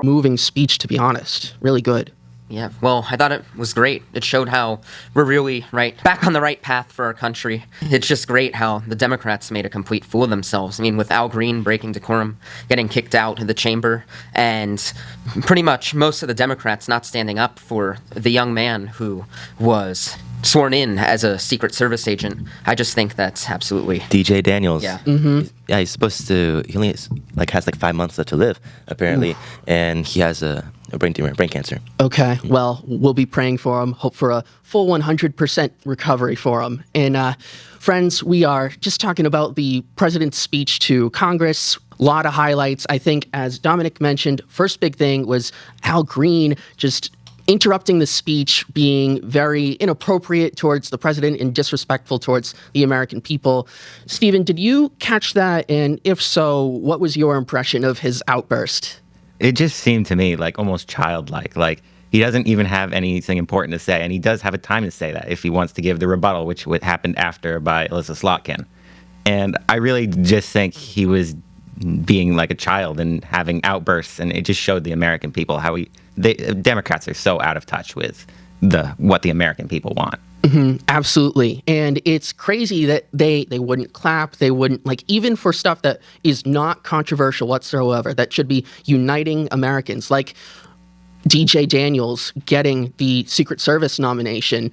Moving speech, to be honest. Really good. Yeah, well, I thought it was great. It showed how we're really back on the right path for our country. It's just great how the Democrats made a complete fool of themselves. I mean, with Al Green breaking decorum, getting kicked out of the chamber, and pretty much most of the Democrats not standing up for the young man who was sworn in as a Secret Service agent. I just think that's absolutely... DJ Daniels. Yeah. Yeah, he's supposed to. He only has 5 months left to live, apparently, and he has a brain tumor, brain cancer. Okay, well, we'll be praying for him. Hope for a full 100% recovery for him. And friends, we are just talking about the president's speech to Congress. A lot of highlights. I think, as Dominic mentioned, first big thing was Al Green just interrupting the speech, being very inappropriate towards the president and disrespectful towards the American people. Stephen, did you catch that? And if so, what was your impression of his outburst? It just seemed to me almost childlike. He doesn't even have anything important to say, and he does have a time to say that if he wants to give the rebuttal, which happened after by Alyssa Slotkin. And I really just think he was being like a child and having outbursts, and it just showed the American people how Democrats are so out of touch with what the American people want. Mm-hmm, absolutely. And it's crazy that they wouldn't clap. They wouldn't, even for stuff that is not controversial whatsoever, that should be uniting Americans, like DJ Daniels getting the Secret Service nomination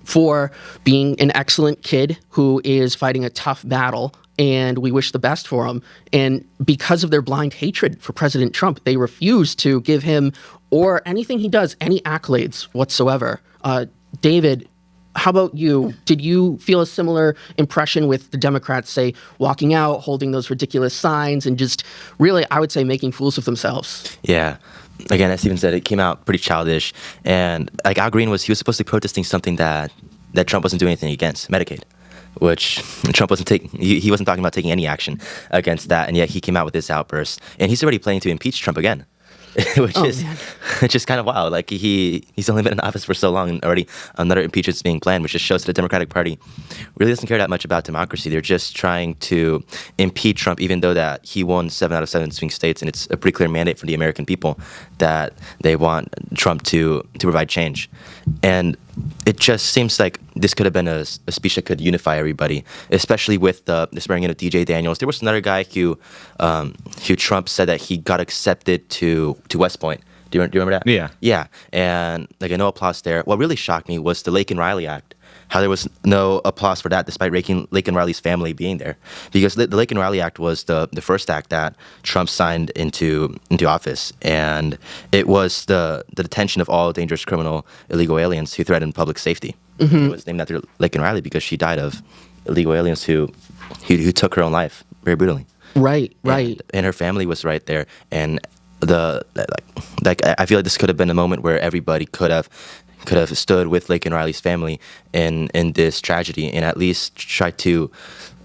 for being an excellent kid who is fighting a tough battle, and we wish the best for him. And because of their blind hatred for President Trump, they refuse to give him or anything he does any accolades whatsoever. David, how about you? Did you feel a similar impression with the Democrats, say, walking out, holding those ridiculous signs, and just really, I would say, making fools of themselves? Yeah. Again, as Stephen said, it came out pretty childish. And Al Green was supposed to be protesting something that Trump wasn't doing anything against, Medicaid, which Trump wasn't taking. He wasn't talking about taking any action against that. And yet he came out with this outburst. And he's already planning to impeach Trump again. Which is kind of wild. He's only been in office for so long, and already another impeachment is being planned, which just shows that the Democratic Party really doesn't care that much about democracy. They're just trying to impeach Trump, even though that he won 7 out of 7 swing states, and it's a pretty clear mandate from the American people that they want Trump to provide change. And it just seems like this could have been a speech that could unify everybody, especially with the swearing in of DJ Daniels. There was another guy who Trump said that he got accepted to West Point. Do you remember that? Yeah. Yeah, and no applause there. What really shocked me was the Laken Riley Act. How there was no applause for that, despite Laken Riley's family being there, because the Laken Riley Act was the first act that Trump signed into office, and it was the detention of all dangerous criminal illegal aliens who threatened public safety. Mm-hmm. It was named after Laken Riley because she died of illegal aliens who took her own life very brutally. Right. And her family was right there, and I feel like this could have been a moment where everybody could have stood with Laken Riley's family in this tragedy, and at least try to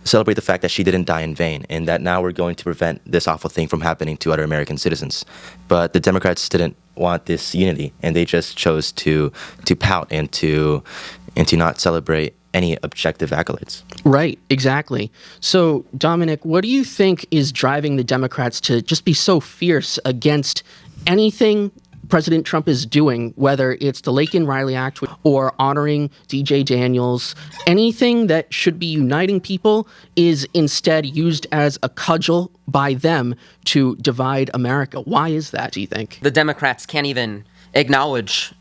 celebrate the fact that she didn't die in vain, and that now we're going to prevent this awful thing from happening to other American citizens. But the Democrats didn't want this unity, and they just chose to pout and to not celebrate any objective accolades. Right, exactly. So, Dominic, what do you think is driving the Democrats to just be so fierce against anything President Trump is doing, whether it's the Laken Riley Act or honoring DJ Daniels? Anything that should be uniting people is instead used as a cudgel by them to divide America. Why is that, do you think? The Democrats can't even acknowledge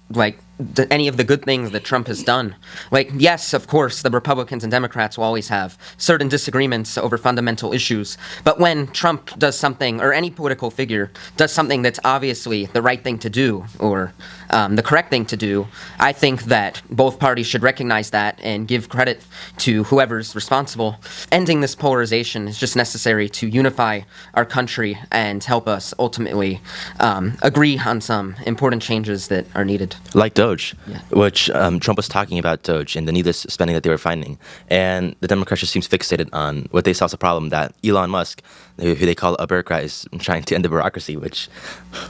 any of the good things that Trump has done. Yes, of course, the Republicans and Democrats will always have certain disagreements over fundamental issues, but when Trump does something, or any political figure does something that's obviously the right thing to do, or the correct thing to do, I think that both parties should recognize that and give credit to whoever's responsible. Ending this polarization is just necessary to unify our country and help us ultimately agree on some important changes that are needed. Like those. Doge, which Trump was talking about Doge and the needless spending that they were finding. And the Democrats just seems fixated on what they saw as a problem, that Elon Musk, who they call a bureaucrat, is trying to end the bureaucracy, which,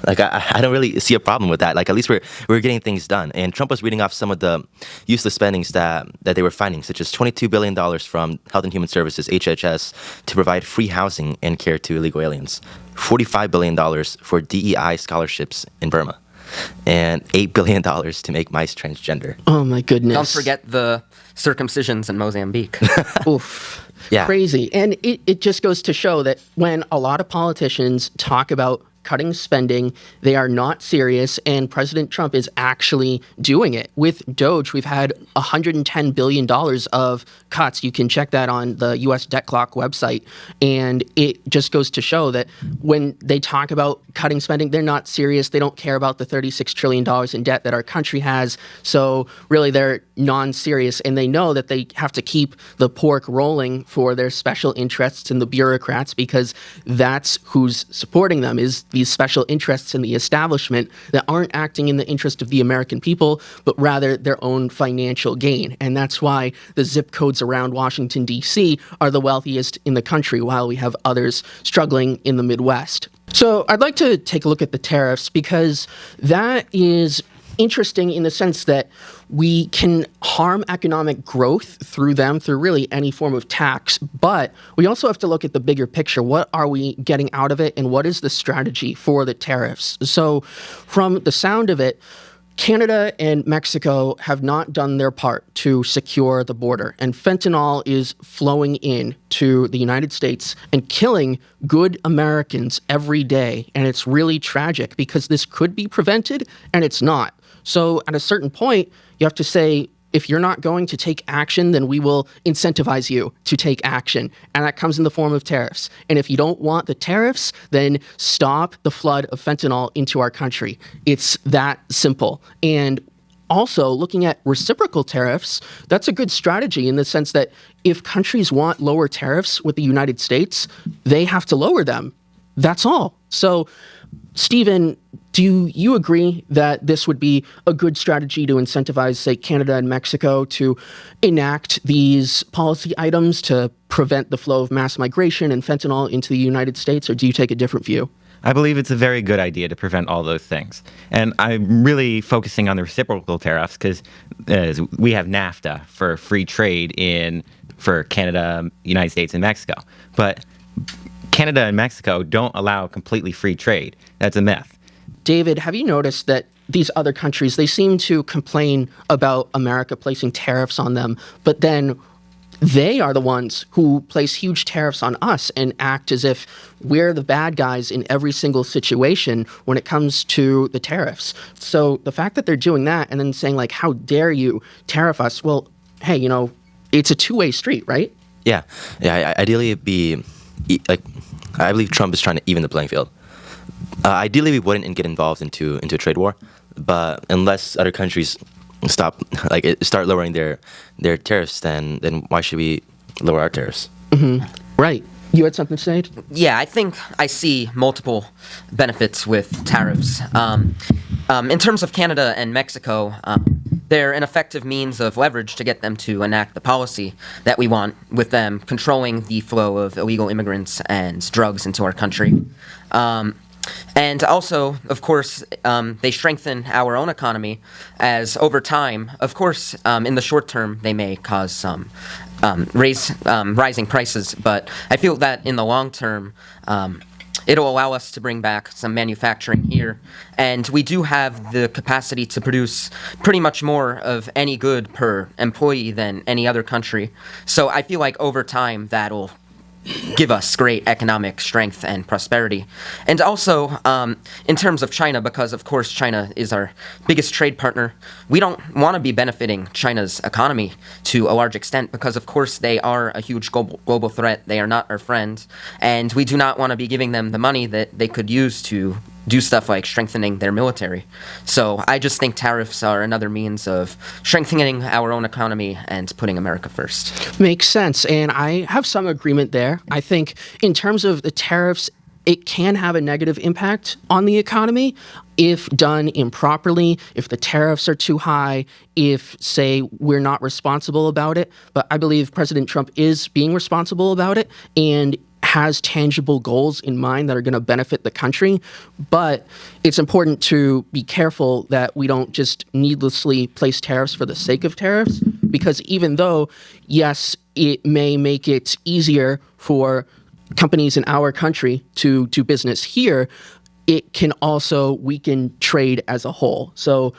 like, I don't really see a problem with that. Like, at least we're getting things done. And Trump was reading off some of the useless spendings that they were finding, such as $22 billion from Health and Human Services, HHS, to provide free housing and care to illegal aliens, $45 billion for DEI scholarships in Burma, and $8 billion to make mice transgender. Oh my goodness. Don't forget the circumcisions in Mozambique. Oof. Yeah. Crazy. And it just goes to show that when a lot of politicians talk about cutting spending, they are not serious, and President Trump is actually doing it. With Doge, we've had $110 billion of cuts. You can check that on the U.S. Debt Clock website. And it just goes to show that when they talk about cutting spending, they're not serious. They don't care about the $36 trillion in debt that our country has. So really, they're non-serious, and they know that they have to keep the pork rolling for their special interests and the bureaucrats, because that's who's supporting them, is these special interests in the establishment that aren't acting in the interest of the American people, but rather their own financial gain. And that's why the zip codes around Washington, D.C. are the wealthiest in the country, while we have others struggling in the Midwest. So I'd like to take a look at the tariffs, because that is interesting in the sense that we can harm economic growth through them, through really any form of tax, but we also have to look at the bigger picture. What are we getting out of it, and what is the strategy for the tariffs? So from the sound of it, Canada and Mexico have not done their part to secure the border, and fentanyl is flowing in to the United States and killing good Americans every day. And it's really tragic, because this could be prevented, and it's not. So at a certain point, you have to say, if you're not going to take action, then we will incentivize you to take action. And that comes in the form of tariffs. And if you don't want the tariffs, then stop the flood of fentanyl into our country. It's that simple. And also, looking at reciprocal tariffs, that's a good strategy in the sense that if countries want lower tariffs with the United States, they have to lower them. That's all. So, Stephen, do you agree that this would be a good strategy to incentivize, say, Canada and Mexico to enact these policy items to prevent the flow of mass migration and fentanyl into the United States, or do you take a different view? I believe it's a very good idea to prevent all those things. And I'm really focusing on the reciprocal tariffs because we have NAFTA for free trade for Canada, United States, and Mexico. But Canada and Mexico don't allow completely free trade. That's a myth. David, have you noticed that these other countries, they seem to complain about America placing tariffs on them, but then they are the ones who place huge tariffs on us and act as if we're the bad guys in every single situation when it comes to the tariffs. So the fact that they're doing that and then saying, like, how dare you tariff us? Well, hey, it's a two-way street, right? Yeah. Ideally, it'd be like, I believe Trump is trying to even the playing field. Ideally, we wouldn't get involved into a trade war, but unless other countries start lowering their tariffs, then why should we lower our tariffs? Mm-hmm. Right. You had something to say? Yeah, I think I see multiple benefits with tariffs. In terms of Canada and Mexico, they're an effective means of leverage to get them to enact the policy that we want, with them controlling the flow of illegal immigrants and drugs into our country. And also, of course, they strengthen our own economy, as over time, of course, in the short term, they may cause some rising prices. But I feel that in the long term, it'll allow us to bring back some manufacturing here. And we do have the capacity to produce pretty much more of any good per employee than any other country. So I feel like over time, that'll give us great economic strength and prosperity. And also, in terms of China, because of course China is our biggest trade partner, we don't want to be benefiting China's economy to a large extent, because of course they are a huge global threat. They are not our friends, and we do not want to be giving them the money that they could use to do stuff like strengthening their military. So I just think tariffs are another means of strengthening our own economy and putting America first. Makes sense. And I have some agreement there. I think in terms of the tariffs, it can have a negative impact on the economy if done improperly, if the tariffs are too high, if, say, we're not responsible about it. But I believe President Trump is being responsible about it and has tangible goals in mind that are going to benefit the country. But it's important to be careful that we don't just needlessly place tariffs for the sake of tariffs, because even though, yes, it may make it easier for companies in our country to do business here, it can also weaken trade as a whole. So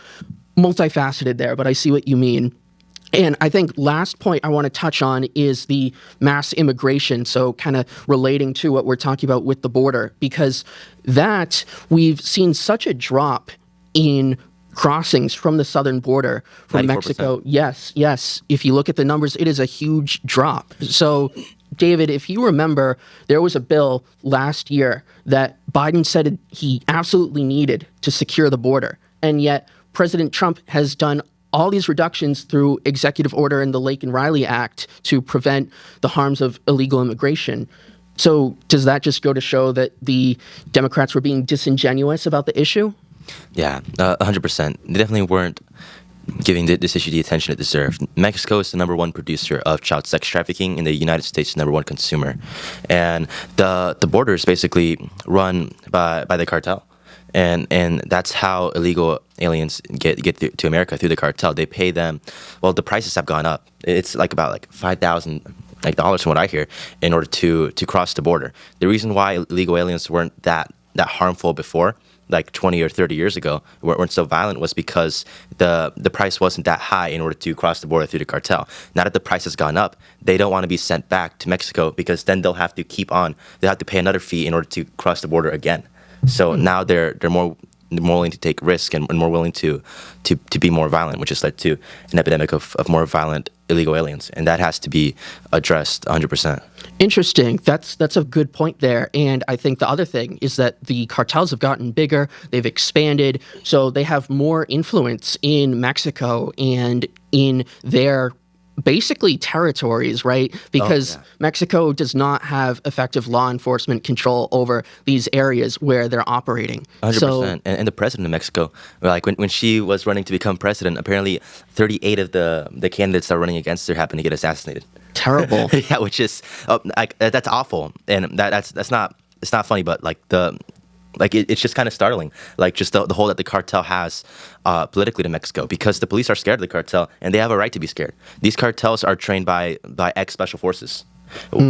multifaceted there, but I see what you mean. And I think last point I want to touch on is the mass immigration, so kind of relating to what we're talking about with the border, because that we've seen such a drop in crossings from the southern border from 94%. Mexico. Yes. If you look at the numbers, it is a huge drop. So, David, if you remember, there was a bill last year that Biden said he absolutely needed to secure the border. And yet President Trump has done all these reductions through executive order and the Laken-Riley Act to prevent the harms of illegal immigration. So does that just go to show that the Democrats were being disingenuous about the issue? Yeah, 100%. They definitely weren't giving this issue the attention it deserved. Mexico is the number one producer of child sex trafficking, and the United States is the number one consumer. And the border is basically run by the cartel. And that's how illegal aliens get to America, through the cartel. They pay them. Well, the prices have gone up. It's about $5,000 dollars from what I hear, in order to cross the border. The reason why illegal aliens weren't that harmful before, like 20 or 30 years ago, weren't so violent, was because the price wasn't that high in order to cross the border through the cartel. Now that the price has gone up, they don't want to be sent back to Mexico, because then they'll have to pay another fee in order to cross the border again. So now they're more willing to take risk and more willing to be more violent, which has led to an epidemic of more violent illegal aliens, and that has to be addressed 100%. Interesting. That's a good point there. And I think the other thing is that the cartels have gotten bigger, they've expanded, so they have more influence in Mexico and in their basically territories, right? Because Mexico does not have effective law enforcement control over these areas where they're operating. 100%. So, And the president of Mexico, like when she was running to become president, apparently 38 of the candidates that were running against her happened to get assassinated. terrible. Yeah, which is that's awful, and that's not, it's not funny, but it's just kind of startling, just the hold that the cartel has politically to Mexico, because the police are scared of the cartel, and they have a right to be scared. These cartels are trained by ex-special forces.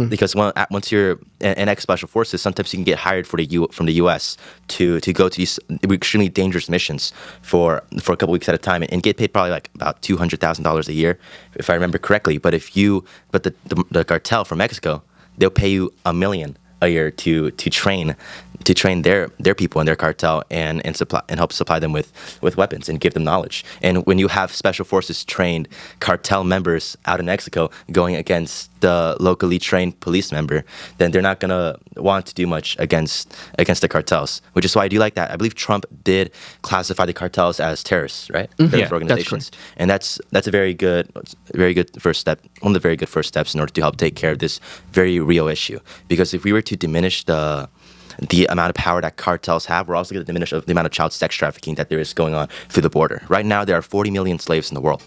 Because once you're an ex-special forces, sometimes you can get hired from the U.S. to go to these extremely dangerous missions for a couple weeks at a time, and get paid probably about $200,000 a year, if I remember correctly. But the cartel from Mexico, they'll pay you $1 million a year to train their people in their cartel and help supply them with weapons and give them knowledge. And when you have special forces trained cartel members out in Mexico going against the locally trained police member, then they're not gonna want to do much against the cartels. Which is why I do like that. I believe Trump did classify the cartels as terrorists, right? Terrorist organizations, and that's a very good first step. One of the very good first steps in order to help take care of this very real issue. Because if we were to diminish the amount of power that cartels have, we're also going to diminish the amount of child sex trafficking that there is going on through the border. Right now, there are 40 million slaves in the world,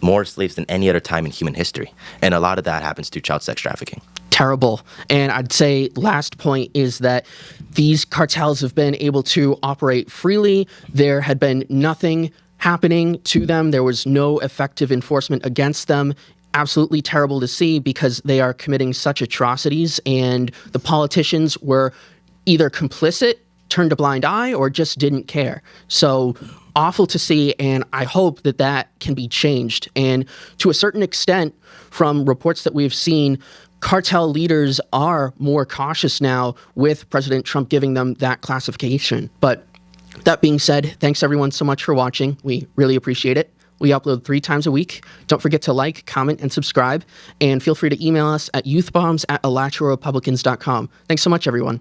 more slaves than any other time in human history. And a lot of that happens through child sex trafficking. Terrible. And I'd say last point is that these cartels have been able to operate freely. There had been nothing happening to them. There was no effective enforcement against them. Absolutely terrible to see, because they are committing such atrocities, and the politicians were either complicit, turned a blind eye, or just didn't care. So awful to see, and I hope that can be changed. And to a certain extent, from reports that we've seen, cartel leaders are more cautious now with President Trump giving them that classification. But that being said, thanks everyone so much for watching. We really appreciate it. We upload 3 times a week. Don't forget to like, comment, and subscribe. And feel free to email us at youthbombs@alatrorepublicans.com. Thanks so much, everyone.